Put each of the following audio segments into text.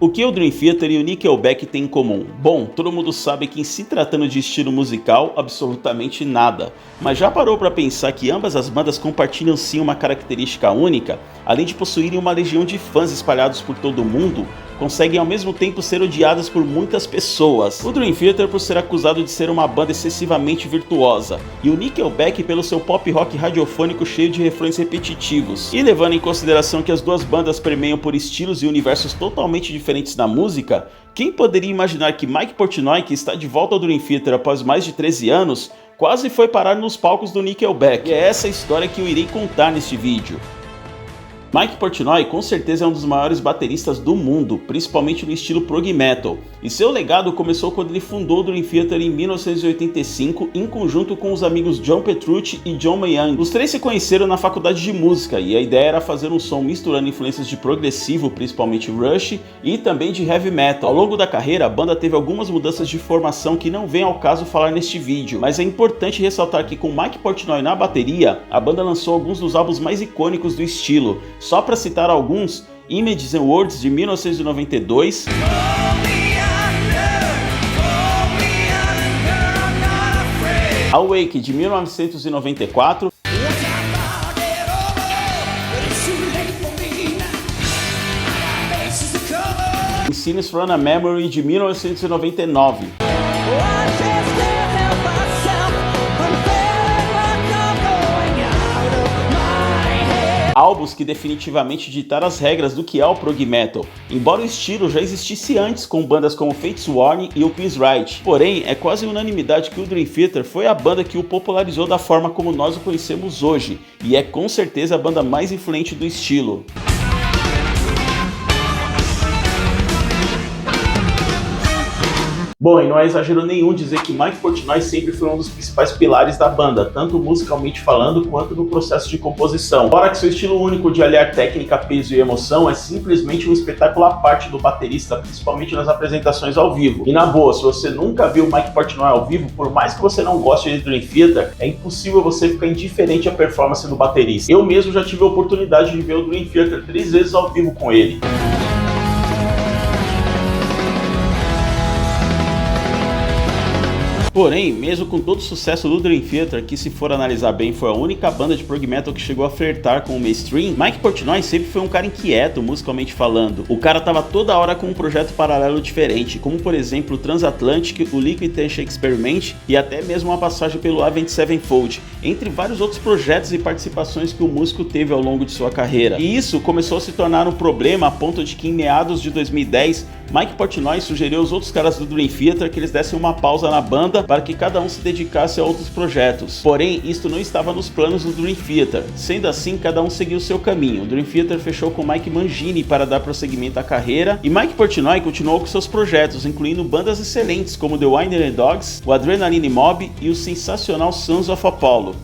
O que o Dream Theater e o Nickelback têm em comum? Bom, todo mundo sabe que em se tratando de estilo musical, absolutamente nada. Mas já parou para pensar que ambas as bandas compartilham sim uma característica única? Além de possuírem uma legião de fãs espalhados por todo o mundo, conseguem ao mesmo tempo ser odiadas por muitas pessoas. O Dream Theater por ser acusado de ser uma banda excessivamente virtuosa, e o Nickelback pelo seu pop rock radiofônico cheio de refrões repetitivos. E levando em consideração que as duas bandas permeiam por estilos e universos totalmente diferentes na música, quem poderia imaginar que Mike Portnoy, que está de volta ao Dream Theater após mais de 13 anos, quase foi parar nos palcos do Nickelback? E é essa a história que eu irei contar neste vídeo. Mike Portnoy com certeza é um dos maiores bateristas do mundo, principalmente no estilo prog metal, e seu legado começou quando ele fundou o Dream Theater em 1985 em conjunto com os amigos John Petrucci e John Mayall. Os três se conheceram na faculdade de música e a ideia era fazer um som misturando influências de progressivo, principalmente Rush, e também de heavy metal. Ao longo da carreira, a banda teve algumas mudanças de formação que não vem ao caso falar neste vídeo, mas é importante ressaltar que com Mike Portnoy na bateria, a banda lançou alguns dos álbuns mais icônicos do estilo. Só para citar alguns, Images and Words de 1992, Awake de 1994, Scenes from a Memory de 1999. Álbuns que definitivamente ditaram as regras do que é o prog metal, embora o estilo já existisse antes com bandas como Fates Warning e o Queensryche. Porém, é quase unanimidade que o Dream Theater foi a banda que o popularizou da forma como nós o conhecemos hoje, e é com certeza a banda mais influente do estilo. Bom, e não é exagero nenhum dizer que Mike Portnoy sempre foi um dos principais pilares da banda, tanto musicalmente falando quanto no processo de composição. Fora que seu estilo único de aliar técnica, peso e emoção é simplesmente um espetáculo à parte do baterista, principalmente nas apresentações ao vivo. E na boa, se você nunca viu Mike Portnoy ao vivo, por mais que você não goste de Dream Theater, é impossível você ficar indiferente à performance do baterista. Eu mesmo já tive a oportunidade de ver o Dream Theater 3 vezes ao vivo com ele. Porém, mesmo com todo o sucesso do Dream Theater, que se for analisar bem foi a única banda de prog metal que chegou a flertar com o mainstream, Mike Portnoy sempre foi um cara inquieto, musicalmente falando. O cara tava toda hora com um projeto paralelo diferente, como por exemplo o Transatlantic, o Liquid Tension Experiment e até mesmo uma passagem pelo Avenged Sevenfold, entre vários outros projetos e participações que o músico teve ao longo de sua carreira. E isso começou a se tornar um problema a ponto de que em meados de 2010, Mike Portnoy sugeriu aos outros caras do Dream Theater que eles dessem uma pausa na banda para que cada um se dedicasse a outros projetos. Porém, isto não estava nos planos do Dream Theater. Sendo assim, cada um seguiu seu caminho. O Dream Theater fechou com Mike Mangini para dar prosseguimento à carreira, e Mike Portnoy continuou com seus projetos, incluindo bandas excelentes como The Winding Dogs, o Adrenaline Mob e o sensacional Sons of Apollo.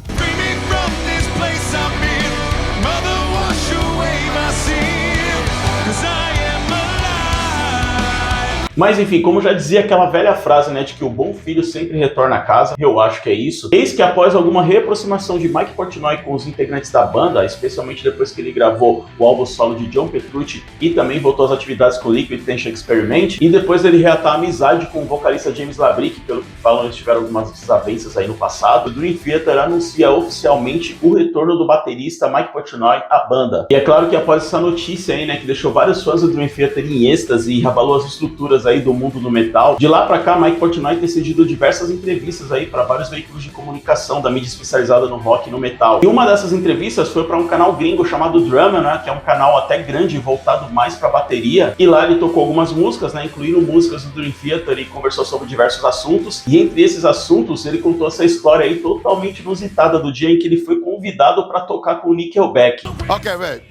Mas enfim, como já dizia aquela velha frase, né, de que o bom filho sempre retorna a casa, eu acho que é isso. Eis que após alguma reaproximação de Mike Portnoy com os integrantes da banda, especialmente depois que ele gravou o álbum solo de John Petrucci e também voltou às atividades com o Liquid Tension Experiment, e depois dele reatar a amizade com o vocalista James Labrie, pelo que falam eles tiveram algumas desavenças aí no passado, o Dream Theater anuncia oficialmente o retorno do baterista Mike Portnoy à banda. E é claro que após essa notícia aí, né, que deixou vários fãs do Dream Theater em êxtase e abalou as estruturas aí do mundo do metal, de lá pra cá Mike Portnoy tem cedido diversas entrevistas aí para vários veículos de comunicação da mídia especializada no rock e no metal. E uma dessas entrevistas foi para um canal gringo chamado Drummer, né, que é um canal até grande voltado mais para bateria, e lá ele tocou algumas músicas, né, incluindo músicas do Dream Theater, e conversou sobre diversos assuntos, e entre esses assuntos ele contou essa história aí totalmente inusitada do dia em que ele foi convidado para tocar com o Nickelback. Okay, wait.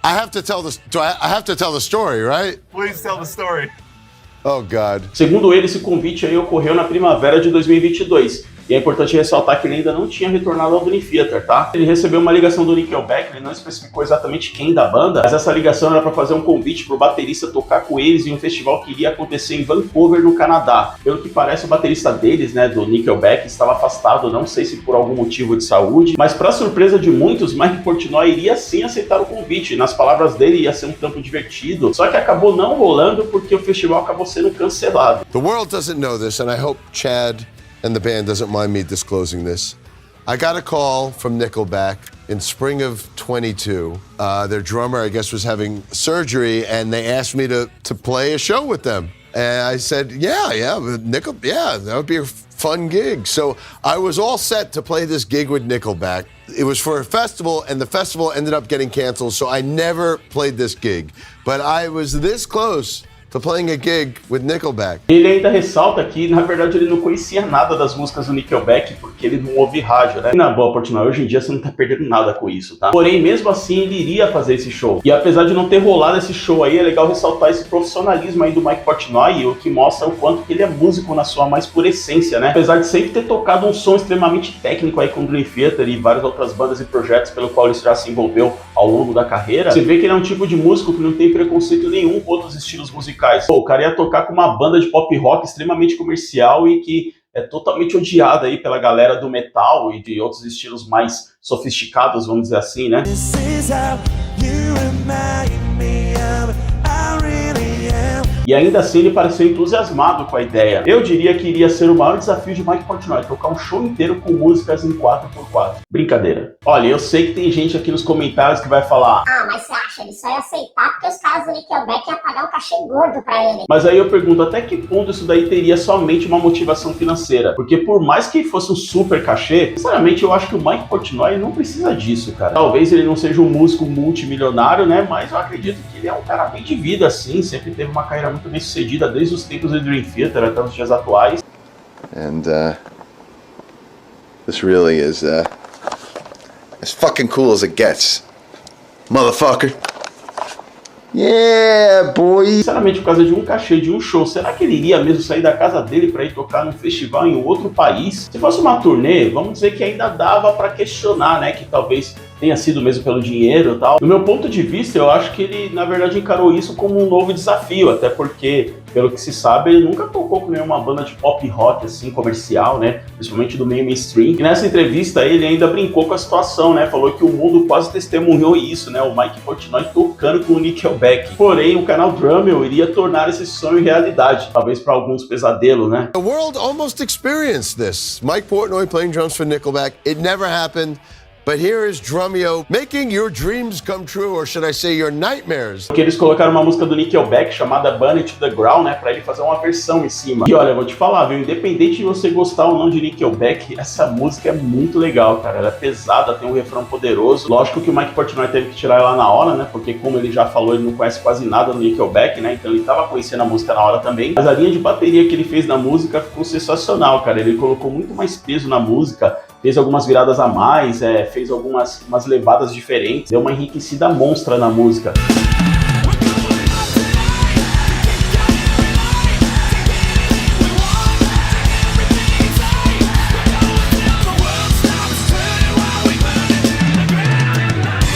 I have to tell the story, right? Please tell the story. Oh God. Segundo ele, esse convite aí ocorreu na primavera de 2022. E é importante ressaltar que ele ainda não tinha retornado ao Dream Theater, tá? Ele recebeu uma ligação do Nickelback, ele não especificou exatamente quem da banda, mas essa ligação era para fazer um convite pro baterista tocar com eles em um festival que iria acontecer em Vancouver, no Canadá. Pelo que parece, o baterista deles, né, do Nickelback, estava afastado, não sei se por algum motivo de saúde, mas para surpresa de muitos, Mike Portnoy iria sim aceitar o convite. Nas palavras dele, ia ser um trampo divertido, só que acabou não rolando porque o festival acabou sendo cancelado. The world doesn't know this, and I hope Chad and the band doesn't mind me disclosing this. I got a call from Nickelback in spring of 22. Their drummer, I guess, was having surgery, and they asked me to play a show with them. And I said, yeah, that would be a fun gig. So I was all set to play this gig with Nickelback. It was for a festival, and the festival ended up getting canceled, so I never played this gig. But I was this close to playing a gig with Nickelback. Ele ainda ressalta que, na verdade, ele não conhecia nada das músicas do Nickelback, porque ele não ouve rádio, né? E na boa, Portnoy, hoje em dia você não tá perdendo nada com isso, tá? Porém, mesmo assim, ele iria fazer esse show. E apesar de não ter rolado esse show aí, é legal ressaltar esse profissionalismo aí do Mike Portnoy, o que mostra o quanto que ele é músico na sua mais pura essência, né? Apesar de sempre ter tocado um som extremamente técnico aí com o Dream Theater e várias outras bandas e projetos pelo qual ele já se envolveu ao longo da carreira, você vê que ele é um tipo de músico que não tem preconceito nenhum com outros estilos musicais. Pô, o cara ia tocar com uma banda de pop rock extremamente comercial e que é totalmente odiada aí pela galera do metal e de outros estilos mais sofisticados, vamos dizer assim, né? E ainda assim ele pareceu entusiasmado com a ideia. Eu diria que iria ser o maior desafio de Mike Portnoy, tocar um show inteiro com músicas em 4x4. Brincadeira. Olha, eu sei que tem gente aqui nos comentários que vai falar: ah, mas você acha, ele só ia aceitar porque os caras do Nickelback iam pagar um cachê gordo pra ele. Mas aí eu pergunto, até que ponto isso daí teria somente uma motivação financeira? Porque por mais que fosse um super cachê, sinceramente eu acho que o Mike Portnoy não precisa disso, cara. Talvez ele não seja um músico multimilionário, né? Mas eu acredito que ele é um cara bem de vida, assim, sempre teve uma carreira muito bem sucedida, desde os tempos do Dream Theater até os dias atuais. And this really is as fucking cool as it gets, motherfucker. Yeah, boy! Sinceramente, por causa de um cachê de um show, será que ele iria mesmo sair da casa dele para ir tocar num festival em outro país? Se fosse uma turnê, vamos dizer que ainda dava para questionar, né, que talvez tenha sido mesmo pelo dinheiro e tal. Do meu ponto de vista, eu acho que ele, na verdade, encarou isso como um novo desafio, até porque, pelo que se sabe, ele nunca tocou com nenhuma banda de pop rock, assim, comercial, né, principalmente do meio mainstream. E nessa entrevista, ele ainda brincou com a situação, né, falou que o mundo quase testemunhou isso, né, o Mike Portnoy tocando com o Nickelback. Porém, o canal Drummel iria tornar esse sonho realidade, talvez para alguns pesadelo, né. The world almost experienced this. Mike Portnoy playing drums for Nickelback. It never happened. But here is Drumeo making your dreams come true, or should I say your nightmares. Porque eles colocaram uma música do Nickelback chamada Burn It to the Ground, né, pra ele fazer uma versão em cima. E olha, eu vou te falar, viu, independente de você gostar ou não de Nickelback, essa música é muito legal, cara. Ela é pesada, tem um refrão poderoso. Lógico que o Mike Portnoy teve que tirar ela na hora, né, porque como ele já falou, ele não conhece quase nada do Nickelback, né, então ele tava conhecendo a música na hora também. Mas a linha de bateria que ele fez na música ficou sensacional, cara. Ele colocou muito mais peso na música, fez algumas viradas a mais, fez umas levadas diferentes, deu uma enriquecida monstra na música.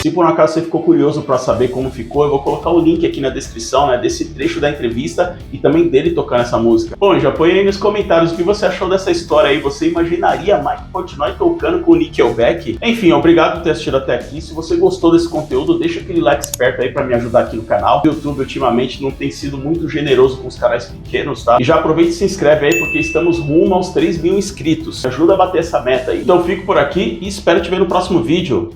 Se por um acaso você ficou curioso para saber como ficou, eu vou colocar o link aqui na descrição, né, desse trecho da entrevista e também dele tocando essa música. Bom, já põe aí nos comentários o que você achou dessa história aí. Você imaginaria Mike Portnoy tocando com o Nickelback? Enfim, obrigado por ter assistido até aqui. Se você gostou desse conteúdo, deixa aquele like esperto aí para me ajudar aqui no canal. O YouTube ultimamente não tem sido muito generoso com os canais pequenos, tá? E já aproveita e se inscreve aí porque estamos rumo aos 3.000 inscritos. Me ajuda a bater essa meta aí. Então fico por aqui e espero te ver no próximo vídeo.